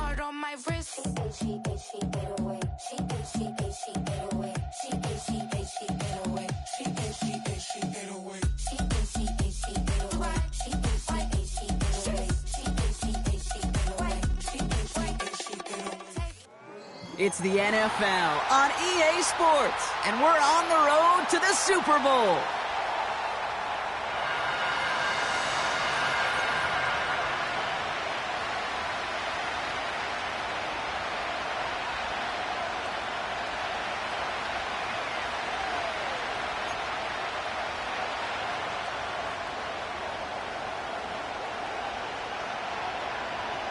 heart on my wrist. She ate, she ate, she ate away. She ate, she ate, she ate away. She ate, she ate, she ate away. She ate, she ate, she ate away. She ate, she ate, she ate away. She ate, she ate, she ate away. She ate, she ate, she ate away. She ate, she ate, she ate away. It's the NFL on EA Sports, and we're on the road to the Super Bowl.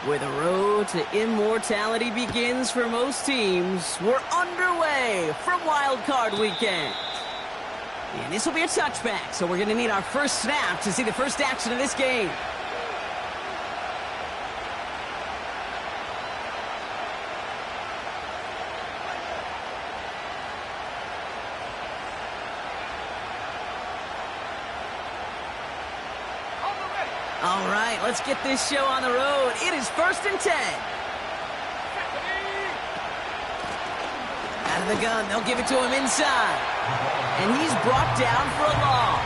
Where the road to immortality begins for most teams, we're underway from Wild Card Weekend. And this will be a touchback, so we're going to need our first snap to see the first action of this game. All right, let's get this show on the road. It is 1st and 10. Out of the gun, they'll give it to him inside. And he's brought down for a loss.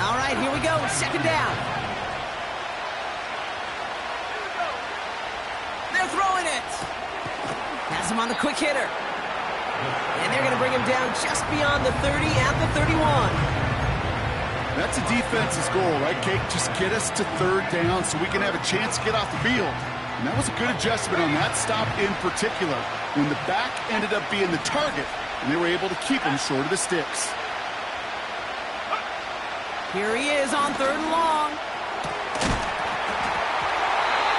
All right, here we go, 2nd down. They're throwing it. Has him on the quick hitter. And they're going to bring him down just beyond the 30 at the 31. That's a defense's goal, right, Kate? Just get us to 3rd down so we can have a chance to get off the field. And that was a good adjustment on that stop in particular, when the back ended up being the target, and they were able to keep him short of the sticks. Here he is on 3rd and long.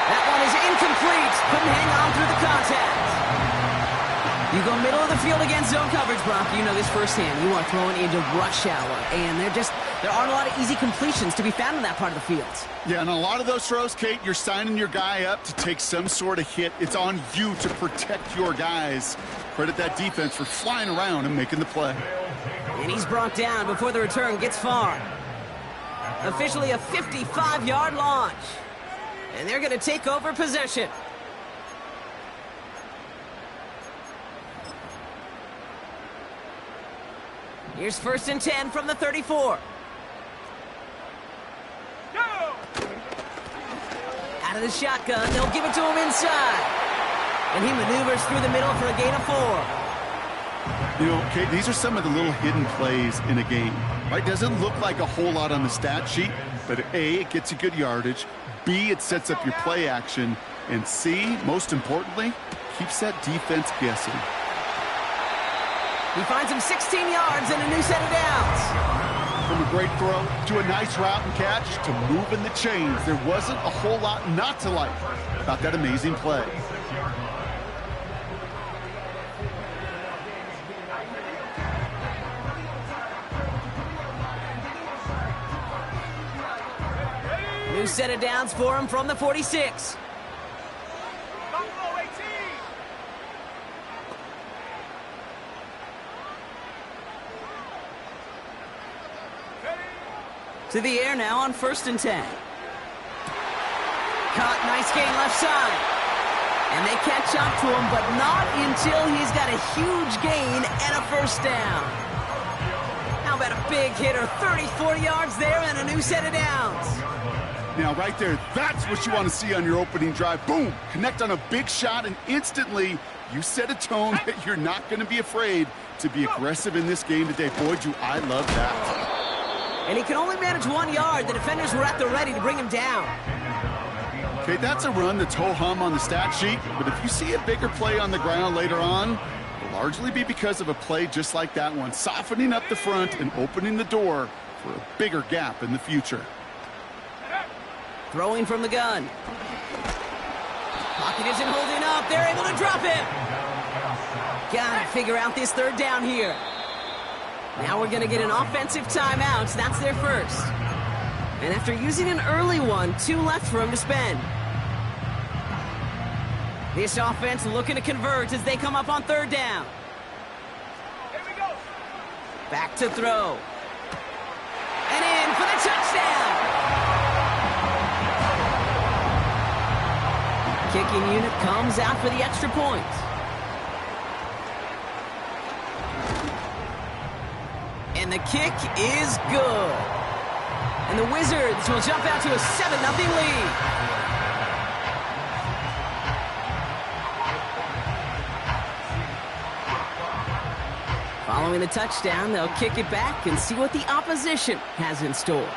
That one is incomplete. Couldn't hang on through the contact. You go middle of the field against zone coverage, Brock. You know this firsthand. You are throwing into rush hour, and there aren't a lot of easy completions to be found in that part of the field. Yeah, and a lot of those throws, Kate, you're signing your guy up to take some sort of hit. It's on you to protect your guys. Credit that defense for flying around and making the play. And he's brought down before the return gets far. Officially a 55-yard launch. And they're going to take over possession. Here's 1st and 10 from the 34. Go! Out of the shotgun, they'll give it to him inside. And he maneuvers through the middle for a gain of 4. You know, Kate, these are some of the little hidden plays in a game, right? Doesn't look like a whole lot on the stat sheet, but A, it gets you good yardage. B, it sets up your play action. And C, most importantly, keeps that defense guessing. He finds him 16 yards and a new set of downs. From a great throw to a nice route and catch to moving the chains, there wasn't a whole lot not to like about that amazing play. New set of downs for him from the 46. To the air now on 1st and 10. Caught, nice gain left side. And they catch up to him, but not until he's got a huge gain and a 1st down. How about a big hitter, 34 yards there and a new set of downs. Now right there, that's what you want to see on your opening drive. Boom, connect on a big shot, and instantly you set a tone that you're not going to be afraid to be aggressive in this game today. Boy, do I love that. And he can only manage 1 yard. The defenders were at the ready to bring him down. Okay, that's a run that's ho-hum on the stat sheet, but if you see a bigger play on the ground later on, it'll largely be because of a play just like that one, softening up the front and opening the door for a bigger gap in the future. Throwing from the gun. Pocket isn't holding up. They're able to drop it. Gotta figure out this 3rd down here. Now we're going to get an offensive timeout. That's their first. And after using an early one, 2 left for him to spend. This offense looking to convert as they come up on 3rd down. Here we go. Back to throw. And in for the touchdown! Kicking unit comes out for the extra point. And the kick is good. And the Wizards will jump out to a 7-0 lead. Following the touchdown, they'll kick it back and see what the opposition has in store.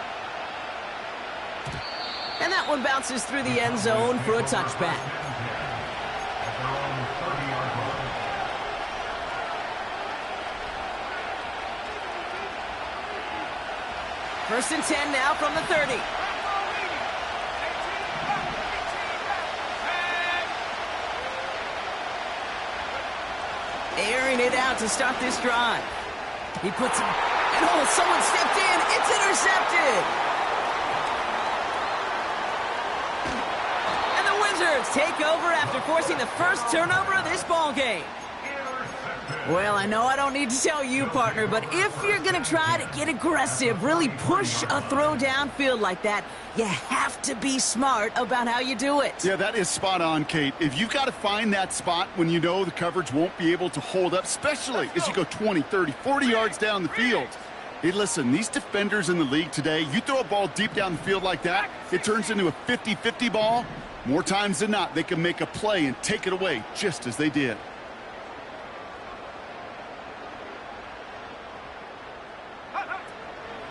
And that one bounces through the end zone for a touchback. First and 10 now from the 30. Airing it out to start this drive. He puts it, and oh, someone stepped in. It's intercepted. And the Wizards take over after forcing the first turnover of this ball game. Well, I know I don't need to tell you, partner, but if you're going to try to get aggressive, really push a throw downfield like that, you have to be smart about how you do it. Yeah, that is spot on, Kate. If you've got to find that spot when you know the coverage won't be able to hold up, especially as you go 20, 30, 40 yards down the field. Hey, listen, these defenders in the league today, you throw a ball deep down the field like that, it turns into a 50-50 ball. More times than not, they can make a play and take it away just as they did.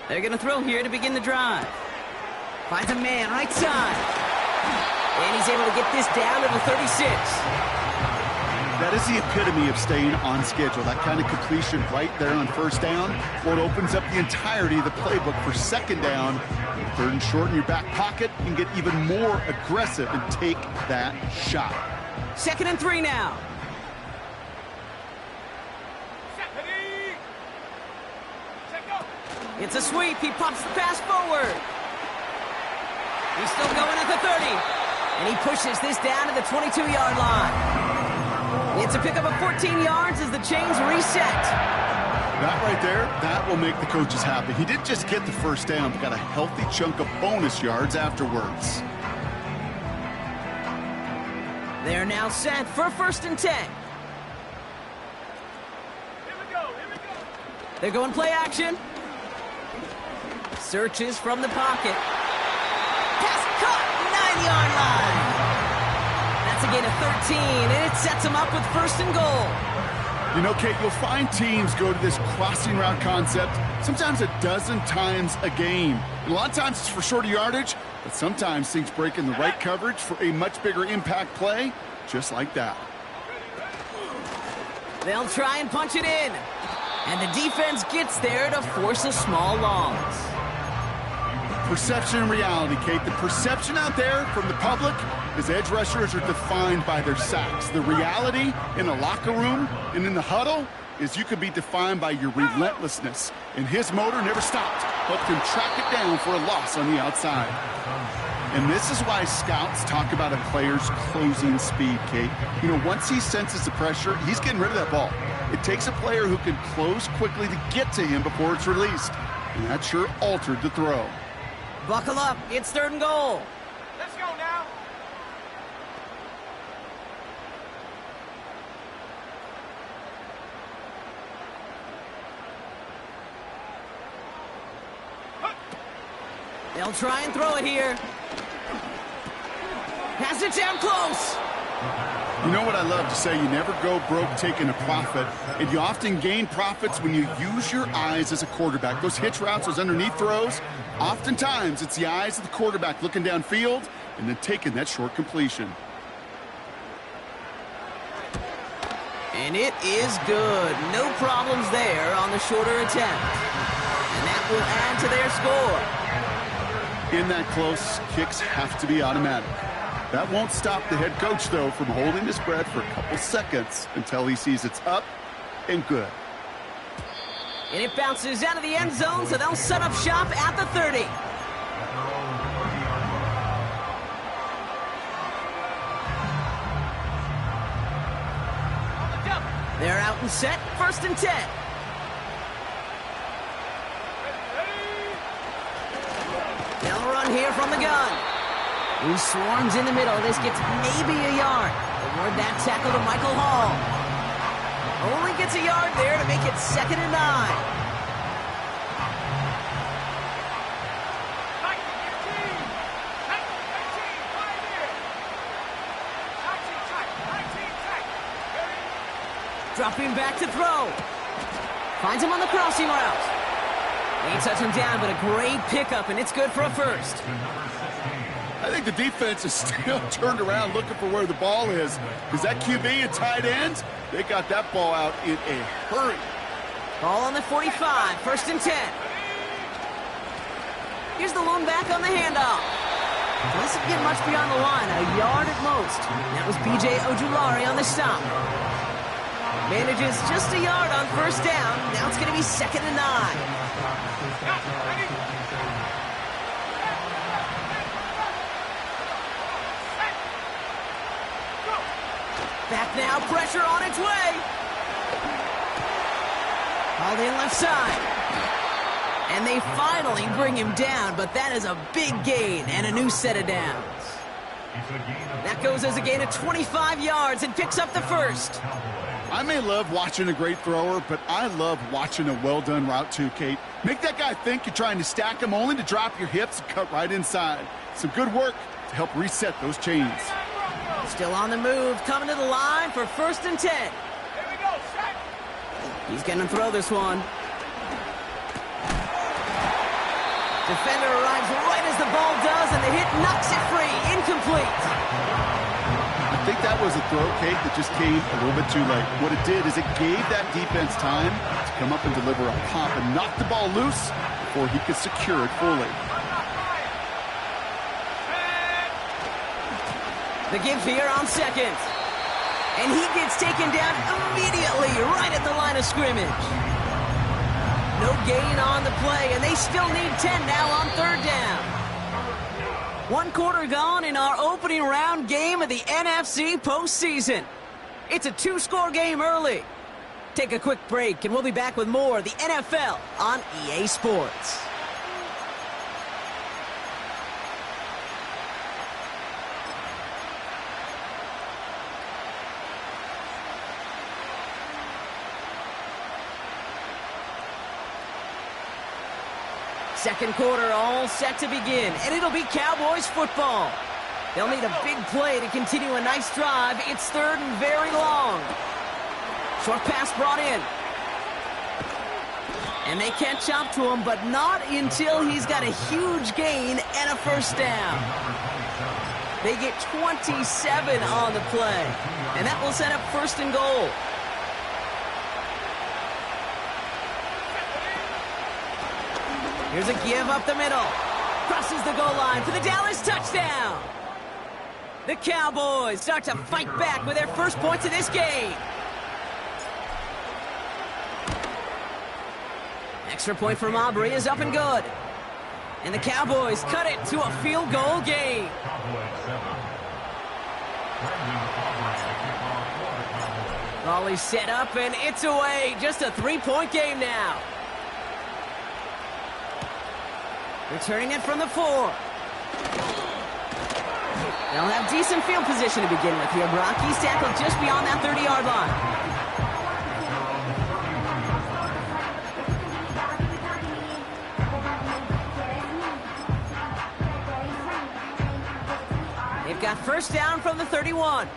They're going to throw here to begin the drive. Finds a man right side. And he's able to get this down to the 36. That is the epitome of staying on schedule. That kind of completion right there on first down. Well, it opens up the entirety of the playbook for second down. Third and short in your back pocket. You can get even more aggressive and take that shot. 2nd and 3 now. It's a sweep. He pops the pass forward. He's still going at the 30. And he pushes this down to the 22-yard line. It's a pickup of 14 yards as the chains reset. That right there, that will make the coaches happy. He didn't just get the first down, but got a healthy chunk of bonus yards afterwards. They're now set for 1st and 10. Here we go. They're going play action. Searches from the pocket. Pass caught, 9-yard line. That's a gain of 13, and it sets them up with 1st and goal. You know, Kate, you'll find teams go to this crossing route concept sometimes a dozen times a game. And a lot of times it's for shorter yardage, but sometimes things break in the right coverage for a much bigger impact play, just like that. They'll try and punch it in. And the defense gets there to force a small loss. Perception and reality, Kate. The perception out there from the public is edge rushers are defined by their sacks. The reality in the locker room and in the huddle is you could be defined by your relentlessness. And his motor never stopped. Helped him track it down for a loss on the outside. And this is why scouts talk about a player's closing speed, Kate. You know, once he senses the pressure, he's getting rid of that ball. It takes a player who can close quickly to get to him before it's released. And that sure altered the throw. Buckle up. It's 3rd and goal. Let's go now. They'll try and throw it here. Pass it down close. You know what I love to say, you never go broke taking a profit, and you often gain profits when you use your eyes as a quarterback. Those hitch routes, those underneath throws, oftentimes it's the eyes of the quarterback looking downfield and then taking that short completion. And it is good. No problems there on the shorter attempt. And that will add to their score. In that close, kicks have to be automatic. That won't stop the head coach, though, from holding his breath for a couple seconds until he sees it's up and good. And it bounces out of the end zone, so they'll set up shop at the 30. They're out and set, 1st and 10. Throwing here from the gun. He swarms in the middle. This gets maybe a yard. Award that tackle to Michael Hall. Only gets a yard there to make it 2nd and 9. Dropping back to throw. Finds him on the crossing route. Ain't touch him down, but a great pickup, and it's good for a first. I think the defense is still turned around looking for where the ball is. Because that QB and tight ends, they got that ball out in a hurry. Ball on the 45, 1st and 10. Here's the lone back on the handoff. Doesn't get much beyond the line, a yard at most. That was B.J. Ojulari on the stop. Manages just a yard on 1st down. Now it's going to be 2nd and 9. Back now, pressure on its way. Hauled in left side. And they finally bring him down, but that is a big gain and a new set of downs. That goes as a gain of 25 yards and picks up the first. I may love watching a great thrower, but I love watching a well-done route too, Kate. Make that guy think you're trying to stack him only to drop your hips and cut right inside. Some good work to help reset those chains. Still on the move, coming to the line for 1st and 10. Here we go, set. He's going to throw this one. Defender arrives right as the ball does, and the hit knocks it free. Incomplete. I think that was a throw, Kate, that just came a little bit too late. What it did is it gave that defense time to come up and deliver a pop and knock the ball loose before he could secure it fully. The give here on 2nd. And he gets taken down immediately right at the line of scrimmage. No gain on the play, and they still need 10 now on 3rd down. 1 quarter gone in our opening round game of the NFC postseason. It's a 2-score game early. Take a quick break, and we'll be back with more of the NFL on EA Sports. Second quarter all set to begin, and it'll be Cowboys football. They'll need a big play to continue a nice drive. It's 3rd and very long. Short pass brought in. And they catch up to him, but not until he's got a huge gain and a 1st down. They get 27 on the play, and that will set up 1st and goal. Here's a give up the middle. Crosses the goal line for the Dallas touchdown. The Cowboys start to fight back with their first points of this game. Extra point from Aubrey is up and good. And the Cowboys cut it to a field goal game. Volley set up and it's away. Just a 3-point game now. Returning it from the 4. They'll have decent field position to begin with here, Brock. He's tackled just beyond that 30-yard line. They've got 1st down from the 31. Here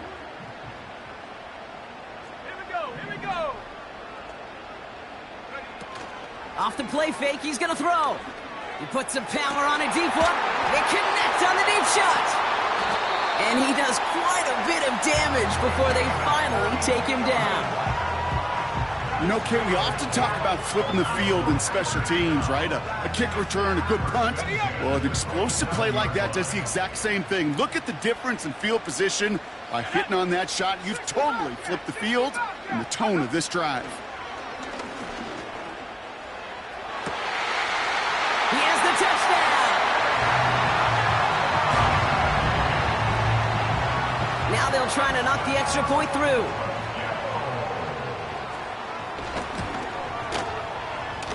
we go, here we go. Off the play fake, he's going to throw. He puts some power on a deep one. They connect on the deep shot. And he does quite a bit of damage before they finally take him down. You know, Kate, we often talk about flipping the field in special teams, right? A kick return, a good punt. Well, an explosive play like that does the exact same thing. Look at the difference in field position by hitting on that shot. You've totally flipped the field and the tone of this drive. He has the touchdown. Now they'll try to knock the extra point through.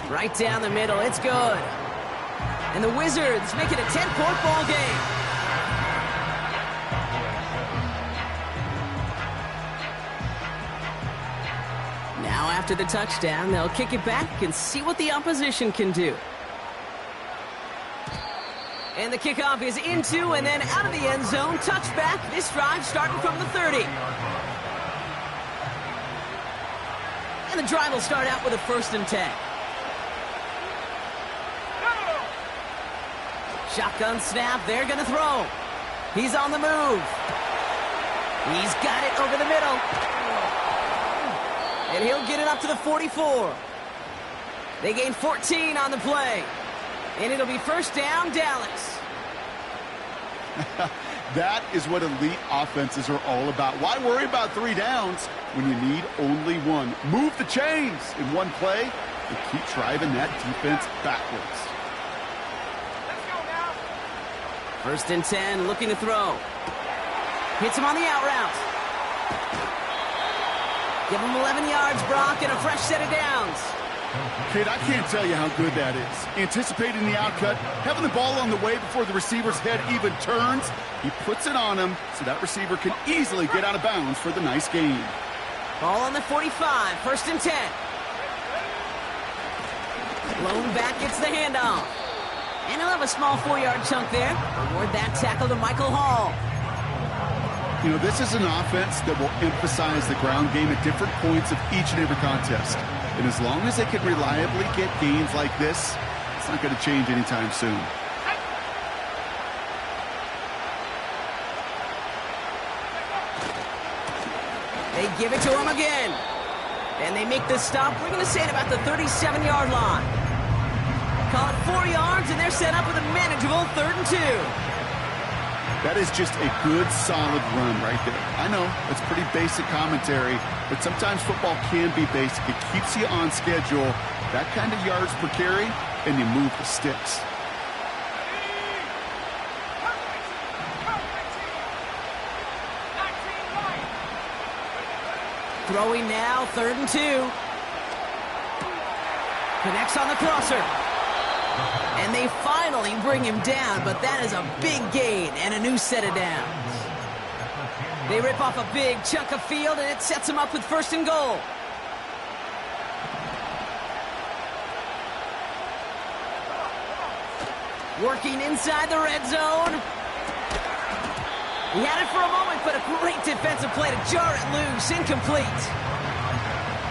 Right down the middle, it's good. And the Wizards make it a 10-point ball game. Now after the touchdown, they'll kick it back and see what the opposition can do. And the kickoff is into and then out of the end zone. Touchback. This drive starting from the 30. And the drive will start out with a 1st and 10. Shotgun snap. They're going to throw. He's on the move. He's got it over the middle. And he'll get it up to the 44. They gain 14 on the play. And it'll be 1st down, Dallas. That is what elite offenses are all about. Why worry about 3 downs when you need only 1? Move the chains in one play and keep driving that defense backwards. Let's go now. 1st and 10, looking to throw. Hits him on the out route. Give him 11 yards, Brock, and a fresh set of downs. Kid, I can't tell you how good that is. Anticipating the outcut, having the ball on the way before the receiver's head even turns, he puts it on him so that receiver can easily get out of bounds for the nice gain. Ball on the 45, 1st and 10. Lone back gets the handoff. And he'll have a small 4-yard chunk there. Reward that tackle to Michael Hall. You know, this is an offense that will emphasize the ground game at different points of each and every contest. And as long as they can reliably get gains like this, it's not going to change anytime soon. They give it to him again. And they make the stop. We're going to say at about the 37-yard line. Call it 4 yards, and they're set up with a manageable 3rd and 2. That is just a good, solid run right there. I know, it's pretty basic commentary, but sometimes football can be basic. It keeps you on schedule, that kind of yards per carry, and you move the sticks. Throwing now, 3rd and 2. Connects on the crosser. And they finally bring him down, but that is a big gain and a new set of downs. They rip off a big chunk of field, and it sets them up with 1st and goal. Working inside the red zone. He had it for a moment, but a great defensive play to jar it loose. Incomplete.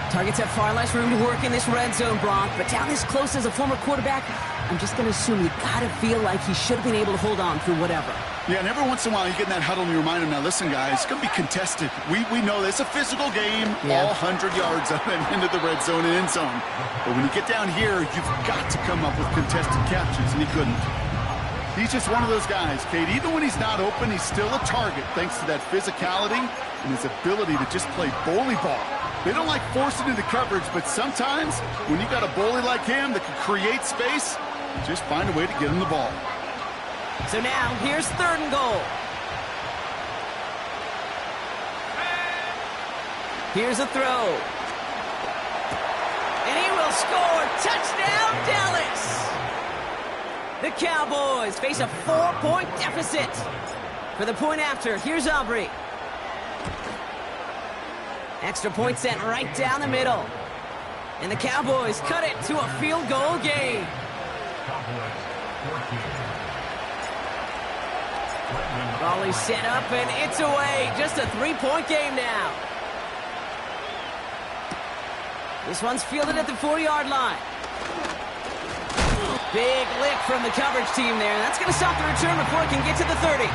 Targets have far less room to work in this red zone, Brock, but down this close as a former quarterback, I'm just going to assume you got to feel like he should have been able to hold on through whatever. Yeah, and every once in a while you get in that huddle and you remind him, now listen, guys, it's going to be contested. We know this. It's a physical game, all 100 yards up and into the red zone and end zone. But when you get down here, you've got to come up with contested catches, and he couldn't. He's just one of those guys, Kate. Even when he's not open, he's still a target thanks to that physicality and his ability to just play bully ball. They don't like forcing into coverage, but sometimes when you got a bully like him that can create space, just find a way to get him the ball. So now, here's 3rd and goal. Here's a throw. And he will score. Touchdown, Dallas! The Cowboys face a 4-point deficit. For the point after, here's Aubrey. Extra point sent right down the middle. And the Cowboys cut it to a field goal game. Ball set up, and it's away. Just a 3-point game now. This one's fielded at the 4-yard line. Big lick from the coverage team there. That's going to stop the return before it can get to the 30.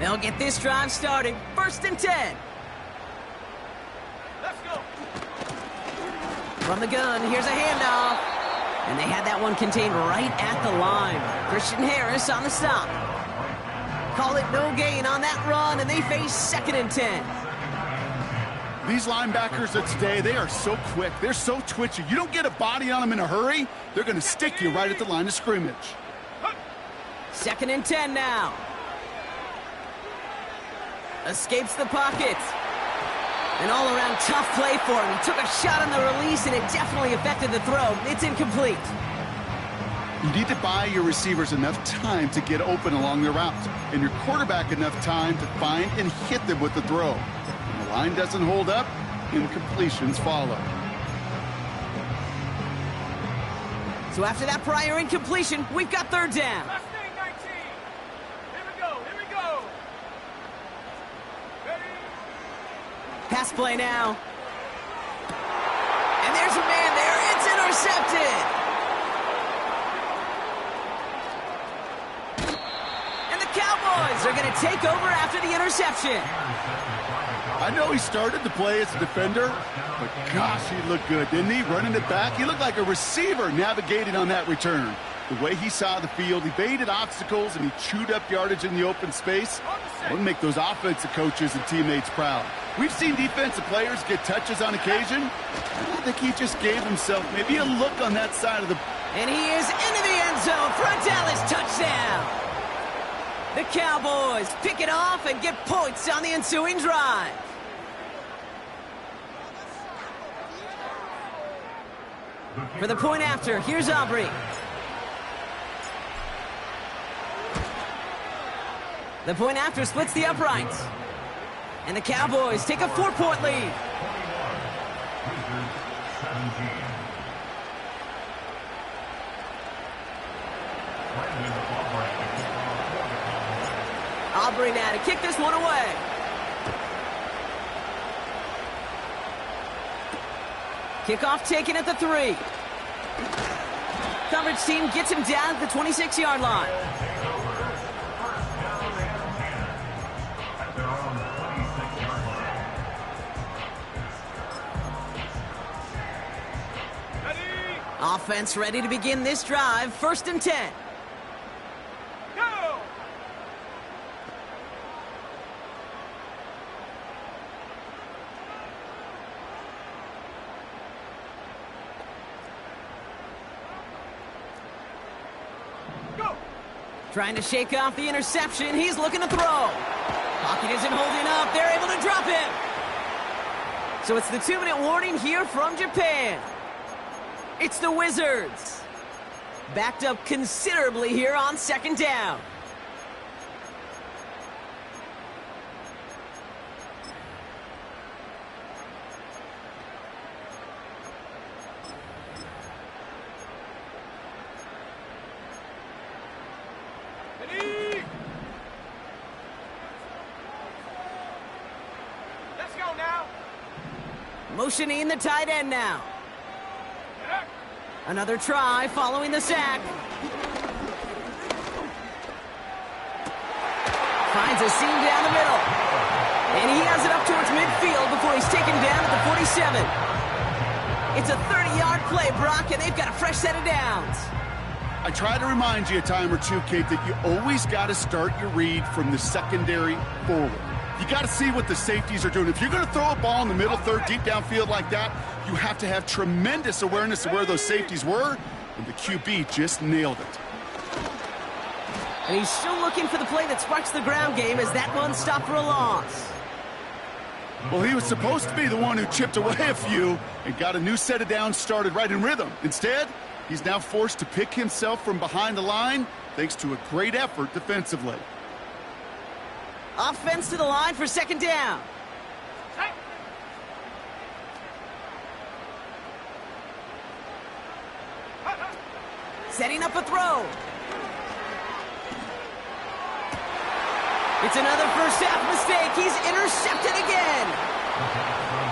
They'll get this drive started. 1st and 10. Let's go. From the gun, here's a handoff. And they had that one contained right at the line. Christian Harris on the stop. Call it no gain on that run, and they face 2nd and 10. These linebackers of today, they are so quick. They're so twitchy. You don't get a body on them in a hurry, they're going to stick you right at the line of scrimmage. 2nd and 10 now. Escapes the pocket. An all-around tough play for him. He took a shot on the release, and it definitely affected the throw. It's incomplete. You need to buy your receivers enough time to get open along their routes, and your quarterback enough time to find and hit them with the throw. When the line doesn't hold up, incompletions follow. So after that prior incompletion, we've got 3rd down. Last thing, 19. Here we go. Here we go. Ready? Pass play now. And there's a man there. It's intercepted. And the Cowboys are going to take over after the interception. I know he started to play as a defender, but gosh, he looked good, didn't he? Running it back, he looked like a receiver navigating on that return. The way he saw the field, he baited obstacles, and he chewed up yardage in the open space. That would make those offensive coaches and teammates proud. We've seen defensive players get touches on occasion. I think he just gave himself maybe a look on that side of the... And he is into the end zone for a Dallas touchdown. The Cowboys pick it off and get points on the ensuing drive. For the point after, here's Aubrey. The point after splits the uprights. And the Cowboys take a 4-point lead. Aubrey now to kick this one away. Kickoff taken at the 3. Coverage team gets him down at the 26-yard line. Ready? Offense ready to begin this drive. 1st and 10. Go! Trying to shake off the interception. He's looking to throw. Pocket isn't holding up. They're able to drop him. So it's the 2-minute warning here from Japan. It's the Wizards. Backed up considerably here on 2nd down. Ready? Let's go now. Motioning the tight end now. Another try following the sack. Finds a seam down the middle. And he has it up towards midfield before he's taken down at the 47. It's a 30-yard play, Brock, and they've got a fresh set of downs. I try to remind you a time or two, Kate, that you always got to start your read from the secondary forward. You got to see what the safeties are doing. If you're going to throw a ball in the middle third, deep downfield like that, you have to have tremendous awareness of where those safeties were, and the QB just nailed it. And he's still looking for the play that sparks the ground game as that one stopped for a loss. Well, he was supposed to be the one who chipped away a few and got a new set of downs started right in rhythm. Instead, he's now forced to pick himself from behind the line thanks to a great effort defensively. Offense to the line for 2nd down. Setting up a throw. It's another first half mistake. He's intercepted again.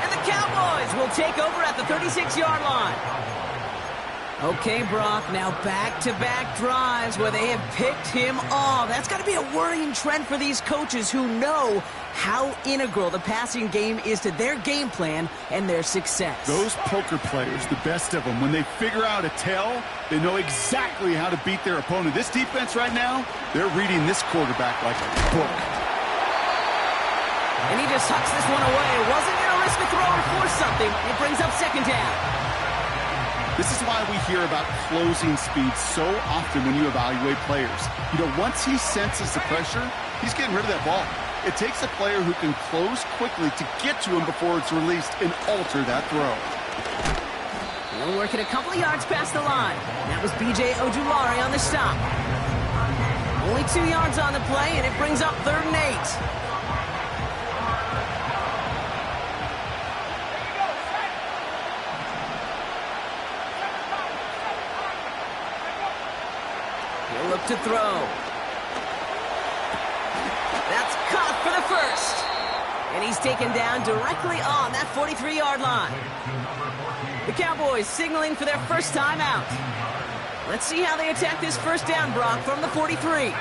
And the Cowboys will take over at the 36-yard line. Okay, Brock, now back-to-back drives where they have picked him off. That's got to be a worrying trend for these coaches who know how integral the passing game is to their game plan and their success. Those poker players, the best of them, when they figure out a tell, they know exactly how to beat their opponent. This defense right now, they're reading this quarterback like a book. And he just hucks this one away. Wasn't going to risk a throw or force something. It brings up second down. This is why we hear about closing speed so often when you evaluate players. You know, once he senses the pressure, he's getting rid of that ball. It takes a player who can close quickly to get to him before it's released and alter that throw. He'll work it a couple of yards past the line. That was B.J. Ojulari on the stop. Only 2 yards on the play, and it brings up 3rd and 8. He'll look to throw. That's caught for the first. And he's taken down directly on that 43-yard line. The Cowboys signaling for their first time out. Let's see how they attack this first down, Brock, from the 43.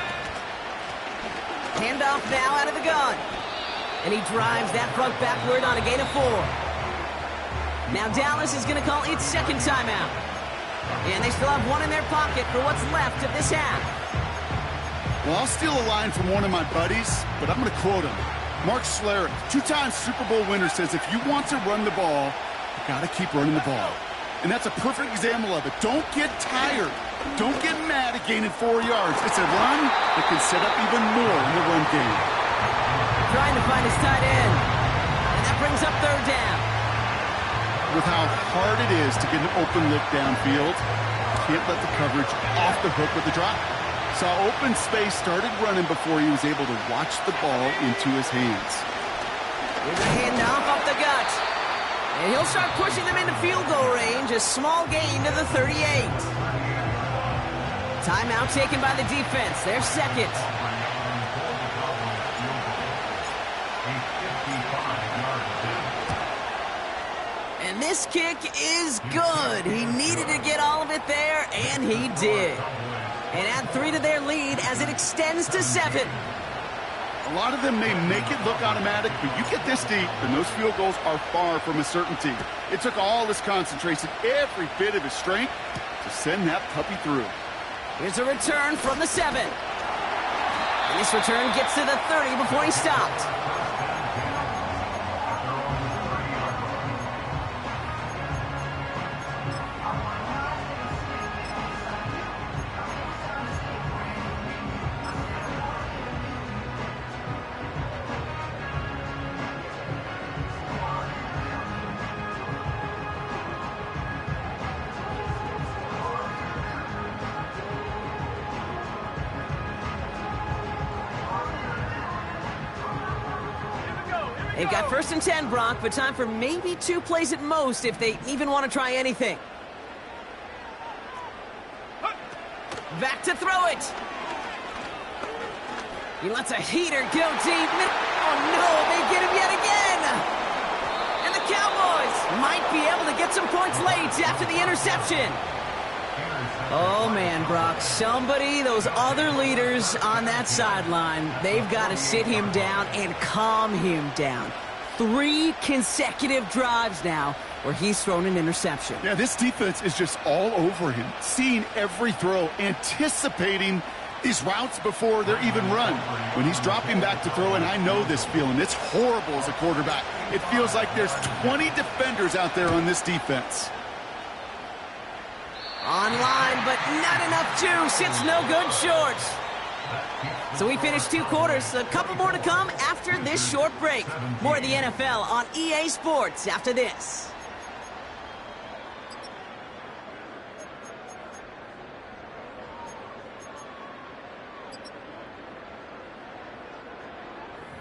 Handoff now out of the gun. And he drives that front backward on a gain of 4. Now Dallas is going to call its second timeout. And they still have one in their pocket for what's left of this half. Well, I'll steal a line from one of my buddies, but I'm going to quote him. Mark Schlereth, 2-time Super Bowl winner, says if you want to run the ball, you got to keep running the ball. And that's a perfect example of it. Don't get tired. Don't get mad at gaining 4 yards. It's a run that can set up even more in the run game. Trying to find his tight end. And that brings up 3rd down. With how hard it is to get an open look downfield, can't let the coverage off the hook with the drop. Saw open space, started running before he was able to watch the ball into his hands. Here's a handoff up the gut. And he'll start pushing them into field goal range. A small gain to the 38. Timeout taken by the defense. Their second. And this kick is good. He needed to get all of it there, and he did. And add 3 to their lead as it extends to 7. A lot of them may make it look automatic, but you get this deep, and those field goals are far from a certainty. It took all his concentration, every bit of his strength, to send that puppy through. Here's a return from the 7. And this return gets to the 30 before he stopped. They've got 1st and 10, Brock, but time for maybe 2 plays at most if they even want to try anything. Back to throw it. He lets a heater go deep. Oh, no, they get him yet again. And the Cowboys might be able to get some points late after the interception. Oh, man, Brock, those other leaders on that sideline, they've got to sit him down and calm him down. 3 consecutive drives now where he's thrown an interception. Yeah, this defense is just all over him, seeing every throw, anticipating these routes before they're even run. When he's dropping back to throw, and I know this feeling, it's horrible as a quarterback. It feels like there's 20 defenders out there on this defense. Online, but not enough juice. It's no good short. So we finished 2 quarters. A couple more to come after this short break. More of the NFL on EA Sports after this.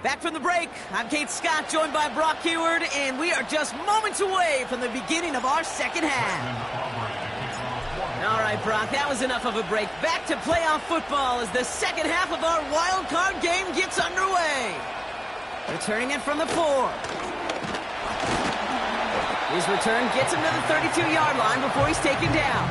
Back from the break, I'm Kate Scott, joined by Brock Heward, and we are just moments away from the beginning of our second half. All right, Brock, that was enough of a break. Back to playoff football as the second half of our wild card game gets underway. Returning it from the 4. His return gets him to the 32-yard line before he's taken down.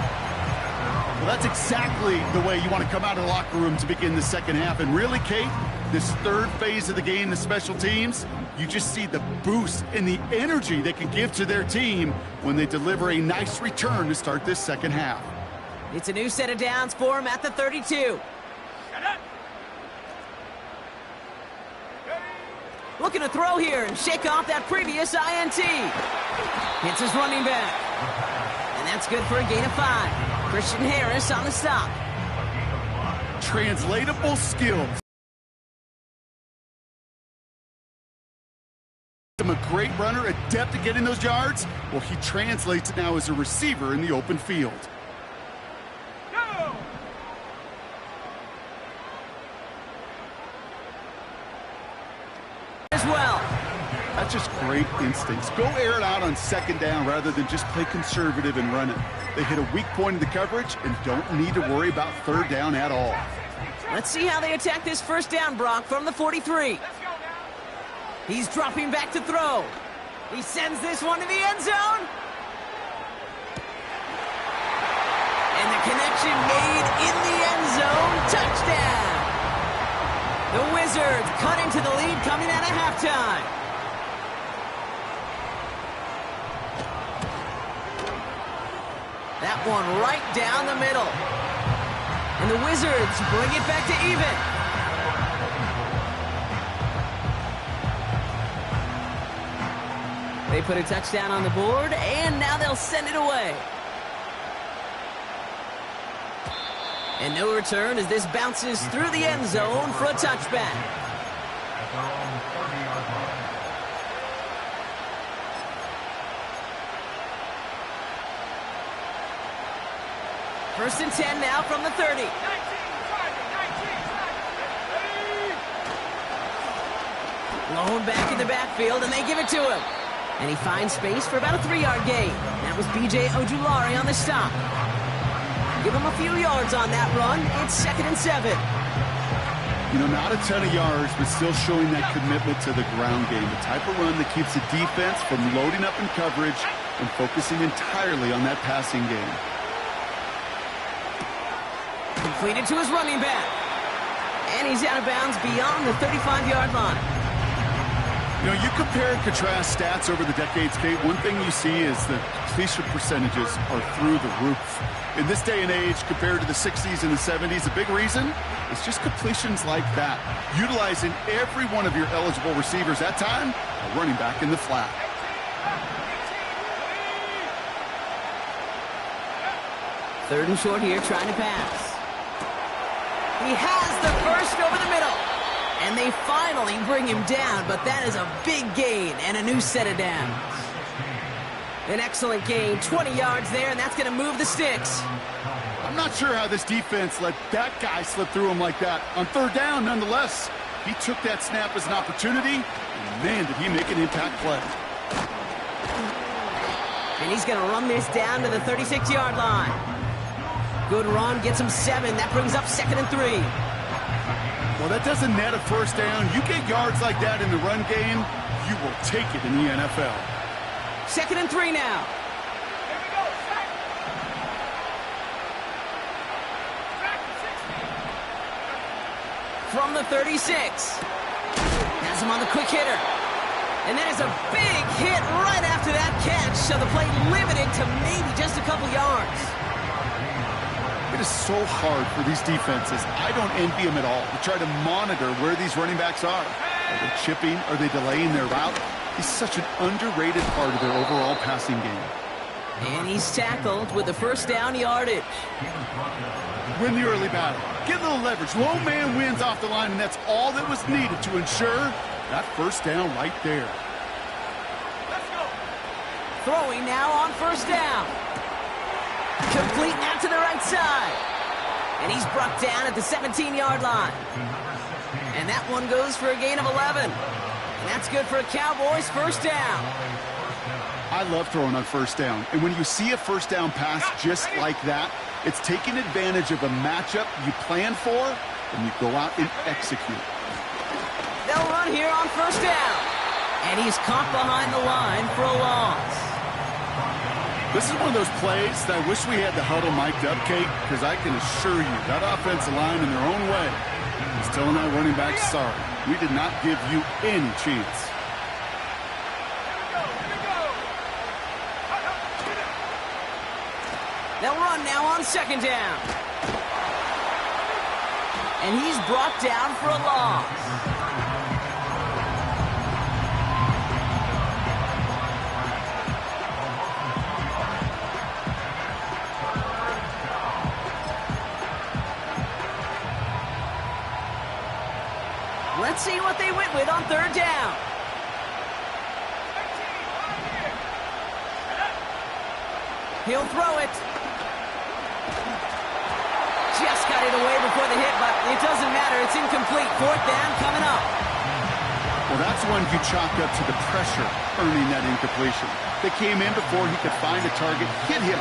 Well, that's exactly the way you want to come out of the locker room to begin the second half. And really, Kate, this 3rd phase of the game, the special teams, you just see the boost and the energy they can give to their team when they deliver a nice return to start this second half. It's a new set of downs for him at the 32. Looking to throw here and shake off that previous INT. Hits his running back. And that's good for a gain of 5. Christian Harris on the stop. Translatable skills. I'm a great runner, adept at getting those yards. Well, he translates it now as a receiver in the open field. Go! As well. That's just great instincts. Go air it out on second down rather than just play conservative and run it. They hit a weak point in the coverage and don't need to worry about third down at all. Let's see how they attack this first down, Brock, from the 43. Let's go now. He's dropping back to throw. He sends this one to the end zone. And the connection made in the end zone. Touchdown. The Wizards cut into the lead coming out of halftime. That one right down the middle. And the Wizards bring it back to even. They put a touchdown on the board, and now they'll send it away. And no return as this bounces through the end zone for a touchback. First and 10 now from the 30. 19, 19, Blown back in the backfield, and they give it to him. And he finds space for about a 3-yard gain. That was B.J. Ojulari on the stop. Give him a few yards on that run. It's 2nd and 7. You know, not a ton of yards, but still showing that commitment to the ground game. The type of run that keeps the defense from loading up in coverage and focusing entirely on that passing game. Completed to his running back. And he's out of bounds beyond the 35-yard line. You know, you compare and contrast stats over the decades, Kate. One thing you see is the completion percentages are through the roof. In this day and age, compared to the 60s and the 70s, a big reason is just completions like that. Utilizing every one of your eligible receivers that time, a running back in the flat. Third and short here, trying to pass. He has the first over the middle. And they finally bring him down, but that is a big gain and a new set of downs. An excellent gain, 20 yards there, and that's going to move the sticks. I'm not sure how this defense let that guy slip through him like that. On third down, nonetheless, he took that snap as an opportunity, and man, did he make an impact play. And he's going to run this down to the 36-yard line. Good run, gets him 7. That brings up 2nd and 3. Well, that doesn't net a first down. You get yards like that in the run game, you will take it in the NFL. 2nd and 3 now. Here we go, sack. Sack to 60. From the 36. Has him on the quick hitter. And that is a big hit right after that catch, so the play limited to maybe just a couple yards. It is so hard for these defenses. I don't envy them at all to try to monitor where these running backs are. Are they chipping? Are they delaying their route? He's such an underrated part of their overall passing game. And he's tackled with the first down yardage. Win the early battle. Get a little leverage. Low man wins off the line, and that's all that was needed to ensure that first down right there. Let's go. Throwing now on first down. Complete now to the right side. And he's brought down at the 17-yard line. And that one goes for a gain of 11. And that's good for a Cowboys first down. I love throwing on first down. And when you see a first down pass just like that, it's taking advantage of a matchup you plan for, and you go out and execute. They'll run here on first down. And he's caught behind the line for a loss. This is one of those plays that I wish we had the huddle mic'd up, Kate, because I can assure you that offensive line in their own way is telling that running back, sorry, we did not give you any chance. They'll run now on second down. And he's brought down for a loss. Let's see what they went with on third down. He'll throw it. Just got it away before the hit, but it doesn't matter. It's incomplete. Fourth down coming up. Well, that's one you chalk up to the pressure earning that incompletion. They came in before he could find a target, hit him,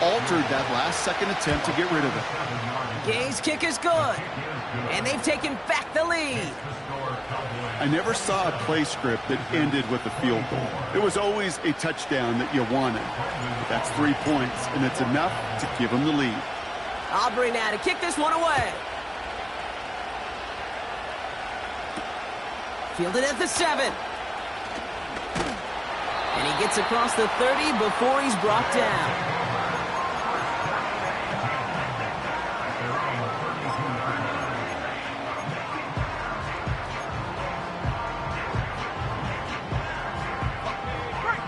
altered that last-second attempt to get rid of it. Gay's kick is good, and they've taken back the lead. I never saw a play script that ended with a field goal. It was always a touchdown that you wanted. But that's 3 points, and it's enough to give them the lead. Aubrey now to kick this one away. Fielded at the 7. And he gets across the 30 before he's brought down.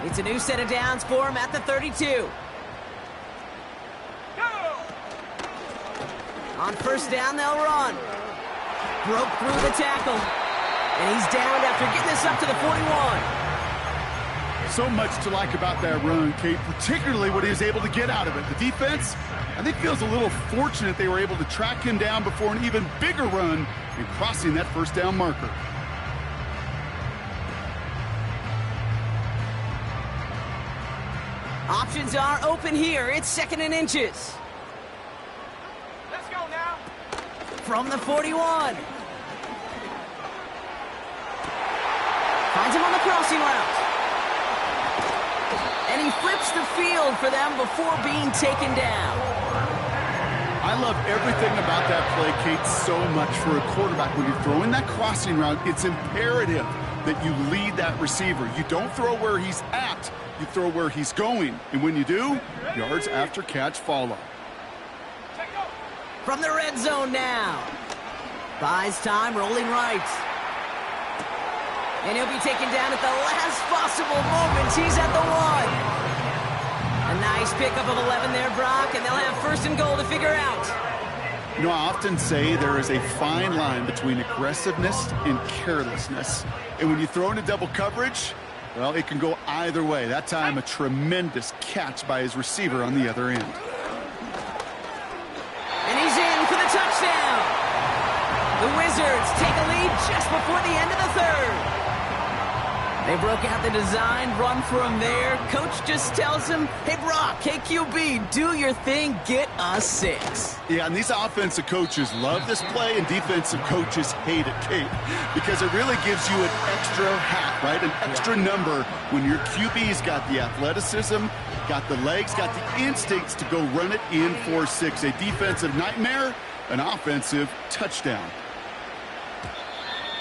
It's a new set of downs for him at the 32. On first down, they'll run. Broke through the tackle. And he's downed after getting this up to the 41. So much to like about that run, Kate, particularly what he was able to get out of it. The defense, I think, feels a little fortunate they were able to track him down before an even bigger run and crossing that first down marker. Options are open here. It's 2nd and inches. Let's go now. From the 41. Finds him on the crossing route. And he flips the field for them before being taken down. I love everything about that play, Kate, so much for a quarterback. When you're throwing that crossing route, it's imperative that you lead that receiver. You don't throw where he's at. You throw where he's going. And when you do, yards after catch follow. From the red zone now. Buys time, rolling right. And he'll be taken down at the last possible moment. He's at the 1. A nice pickup of 11 there, Brock, and they'll have 1st and goal to figure out. You know, I often say there is a fine line between aggressiveness and carelessness. And when you throw into double coverage, well, it can go either way. That time, a tremendous catch by his receiver on the other end. And he's in for the touchdown. The Wizards take a lead just before the end of the 3rd. They broke out the design, run for him there. Coach just tells him, hey, Brock, KQB, do your thing, get a 6. Yeah, and these offensive coaches love this play, and defensive coaches hate it, Kate, because it really gives you an extra hat, right? An extra number when your QB's got the athleticism, got the legs, got the instincts to go run it in for 6. A defensive nightmare, an offensive touchdown.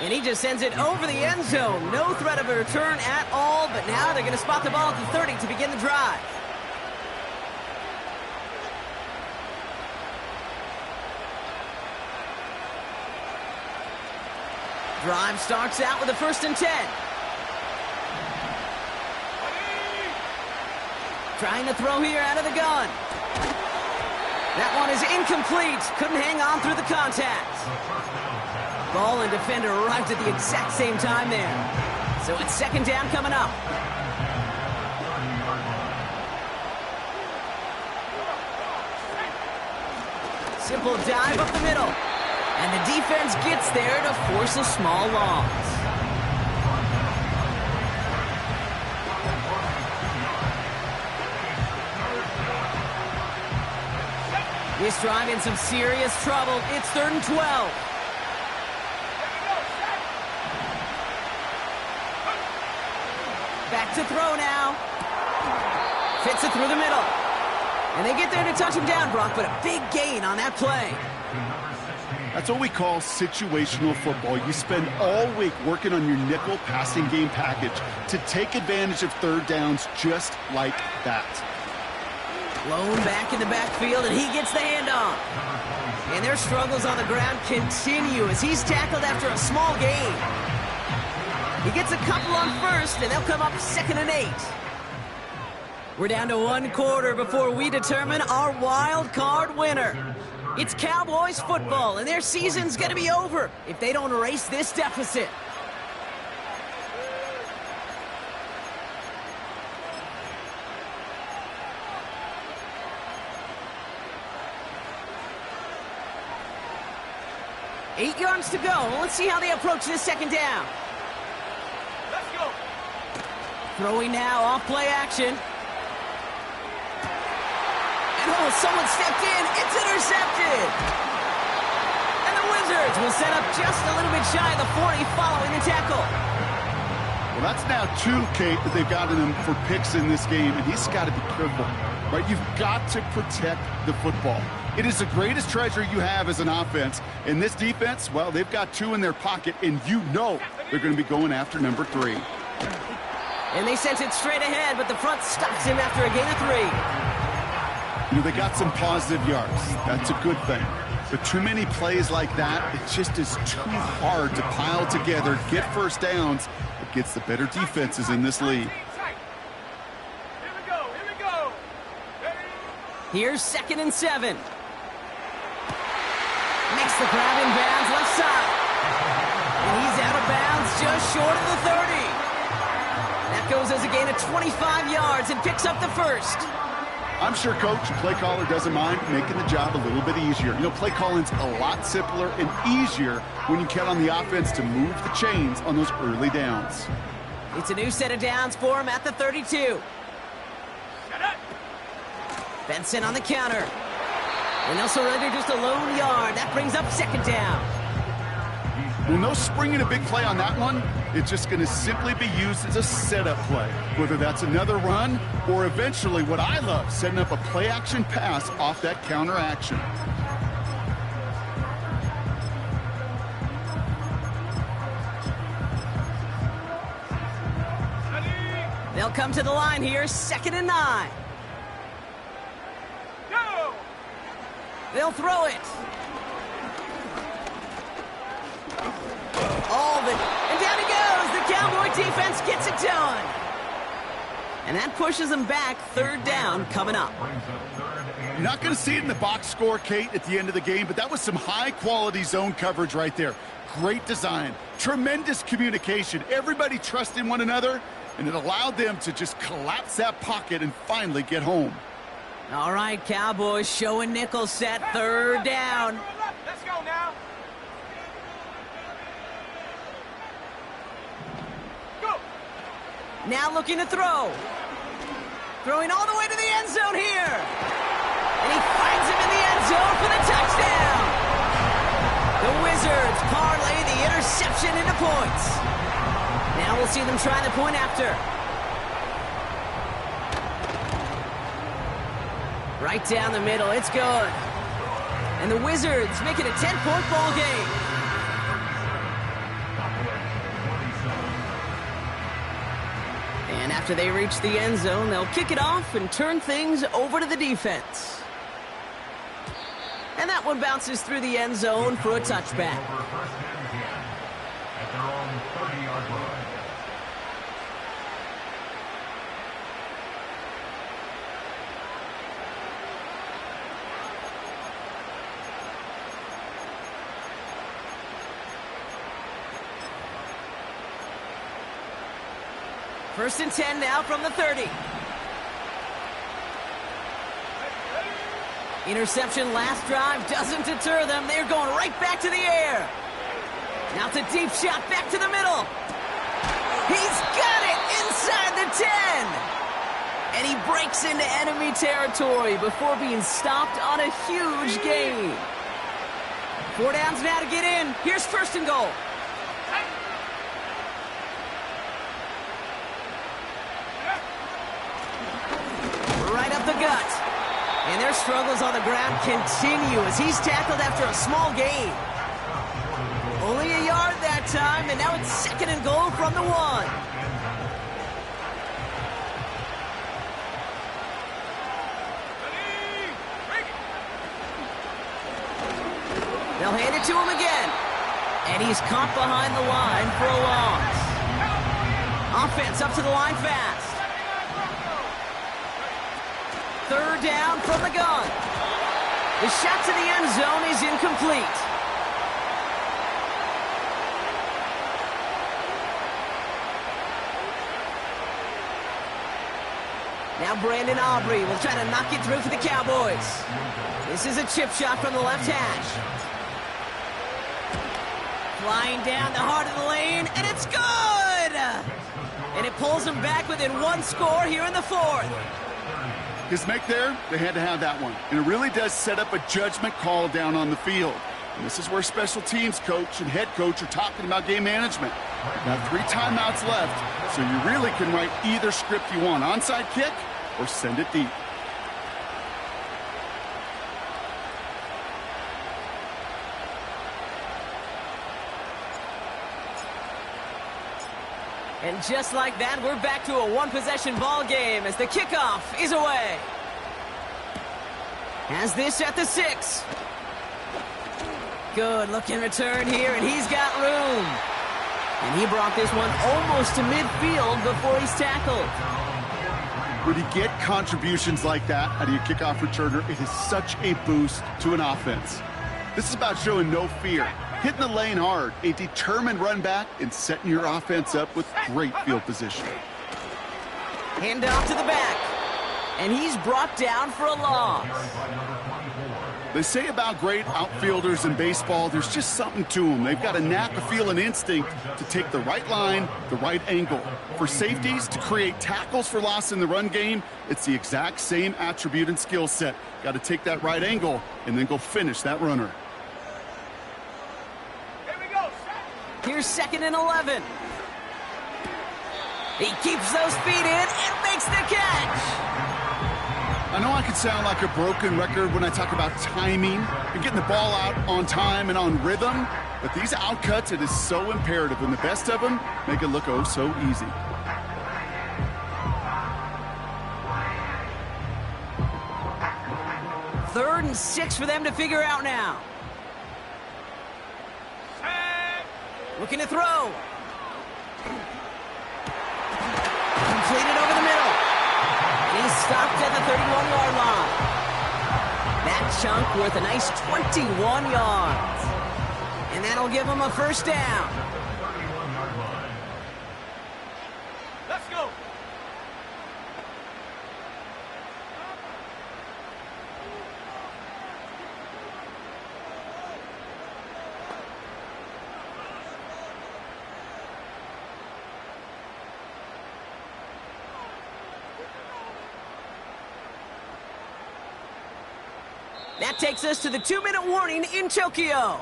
And he just sends it over the end zone. No threat of a return at all, but now they're going to spot the ball at the 30 to begin the drive. Drive starts out with a 1st and 10. Trying to throw here out of the gun. That one is incomplete. Couldn't hang on through the contact. Ball and defender arrived at the exact same time there. So it's 2nd down coming up. Simple dive up the middle. And the defense gets there to force a small loss. This drive in some serious trouble. It's 3rd and 12. Back to throw now. Fits it through the middle. And they get there to touch him down, Brock, but a big gain on that play. That's what we call situational football. You spend all week working on your nickel passing game package to take advantage of 3rd downs just like that. Blown back in the backfield, and he gets the handoff. And their struggles on the ground continue as he's tackled after a small gain. He gets a couple on 1st, and they'll come up 2nd and 8. We're down to 1 quarter before we determine our wild card winner. It's Cowboys football, and their season's going to be over if they don't erase this deficit. Eight yards to go. Let's see how they approach this second down. Let's go. Throwing now off play action. And oh, someone stepped in. It's intercepted. And the Wizards will set up just a little bit shy of the 40 following the tackle. Well, that's now 2, Kate, that they've gotten him for picks in this game, and he's got to be careful, right? You've got to protect the football. It is the greatest treasure you have as an offense. And this defense, well, they've got 2 in their pocket, and you know they're going to be going after number 3. And they sent it straight ahead, but the front stops him after a gain of 3. You know, they got some positive yards. That's a good thing. But too many plays like that, it just is too hard to pile together, get first downs against the better defenses in this league. Here we go. Here we go. Ready? Here's 2nd and 7. Makes the grab in bounds left side. And he's out of bounds just short of the 30. That goes as a gain of 25 yards and picks up the first. I'm sure Coach, play caller, doesn't mind making the job a little bit easier. You know, play calling's a lot simpler and easier when you count on the offense to move the chains on those early downs. It's a new set of downs for him at the 32. Shut up. Benson on the counter. And they'll surrender just a lone yard. That brings up 2nd down. Well, no springing a big play on that one. It's just going to simply be used as a setup play, whether that's another run or eventually what I love, setting up a play-action pass off that counter action. They'll come to the line here, 2nd and 9. Go. They'll throw it. And down he goes. The Cowboy defense gets it done. And that pushes them back. 3rd down coming up. You're not going to see it in the box score, Kate, at the end of the game, but that was some high-quality zone coverage right there. Great design. Tremendous communication. Everybody trusting one another, and it allowed them to just collapse that pocket and finally get home. All right, Cowboys showing nickel set. 3rd down. Let's go now. Go. Now looking to throw. Throwing all the way to the end zone here. And he finds him in the end zone for the touchdown. The Wizards parlay the interception into points. Now we'll see them try the point after. Right down the middle, it's good. And the Wizards make it a 10-point ball game. And after they reach the end zone, they'll kick it off and turn things over to the defense. And that one bounces through the end zone for a touchback. At their own 30-yard line. First and 10 now from the 30. Interception last drive doesn't deter them. They're going right back to the air. Now it's a deep shot back to the middle. He's got it inside the 10. And he breaks into enemy territory before being stopped on a huge gain. 4 downs now to get in. Here's 1st and goal. Right up the gut. And their struggles on the ground continue as he's tackled after a small gain. Only a yard that time, and now it's 2nd and goal from the 1. They'll hand it to him again. And he's caught behind the line for a loss. Offense up to the line fast. 3rd down from the gun. The shot to the end zone is incomplete. Now Brandon Aubrey will try to knock it through for the Cowboys. This is a chip shot from the left hash. Flying down the heart of the lane, and it's good! And it pulls them back within one score here in the fourth. His make there, they had to have that one. And it really does set up a judgment call down on the field. And this is where special teams coach and head coach are talking about game management. Now 3 timeouts left, so you really can write either script you want. Onside kick or send it deep. And just like that, we're back to a one-possession ball game as the kickoff is away. Has this at the 6. Good looking return here, and he's got room. And he brought this one almost to midfield before he's tackled. When you get contributions like that out of your kickoff returner, it is such a boost to an offense. This is about showing no fear, hitting the lane hard, a determined run back, and setting your offense up with great field position. Hand off to the back, and he's brought down for a loss. They say about great outfielders in baseball, there's just something to them. They've got a knack, a feel, and instinct to take the right line, the right angle. For safeties, to create tackles for loss in the run game, it's the exact same attribute and skill set. Got to take that right angle and then go finish that runner. Here we go. Here's 2nd and 11. He keeps those feet in and makes the catch. I know I can sound like a broken record when I talk about timing and getting the ball out on time and on rhythm, but these outcuts, it is so imperative, and the best of them make it look oh so easy. Third and 6 for them to figure out now. Looking to throw. Completed over the middle. He's stopped at the 31-yard line. That chunk worth a nice 21 yards. And that'll give him a first down. Let's go. That takes us to the 2-minute warning in Tokyo.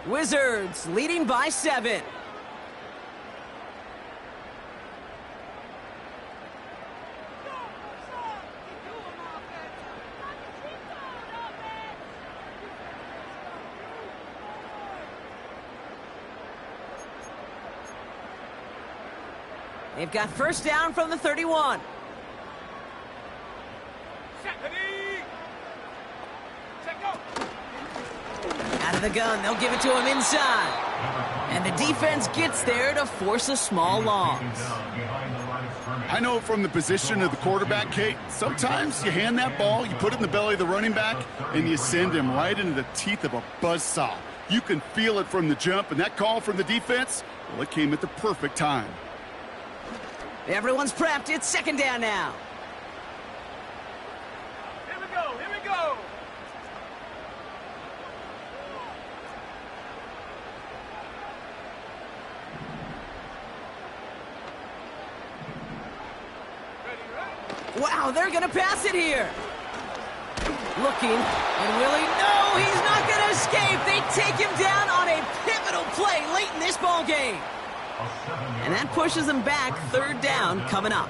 Wizards leading by 7. They've got first down from the 31. Out of the gun, they'll give it to him inside. And the defense gets there to force a small loss. I know from the position of the quarterback, Kate, sometimes you hand that ball, you put it in the belly of the running back, and you send him right into the teeth of a buzzsaw. You can feel it from the jump, and that call from the defense, well, it came at the perfect time. Everyone's prepped. It's 2nd down now. Here we go. Here we go. Wow, they're going to pass it here. Looking, and will he? No, he's not going to escape. They take him down on a pivotal play late in this ball game. And that pushes them back. 3rd down coming up.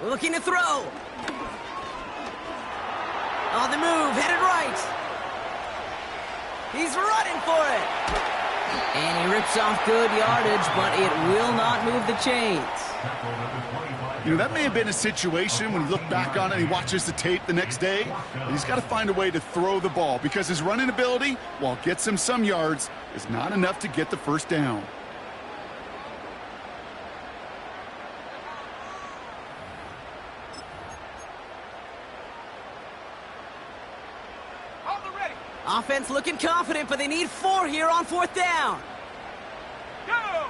Looking to throw. On the move, headed right. He's running for it. And he rips off good yardage, but it will not move the chains. You know, that may have been a situation when you look back on it and he watches the tape the next day, but he's got to find a way to throw the ball because his running ability, while it gets him some yards, is not enough to get the first down. On the ready. Offense looking confident, but they need 4 here on 4th down. Go!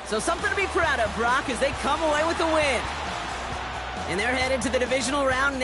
So something to be proud of, Brock, as they come away with the win. And they're headed to the divisional round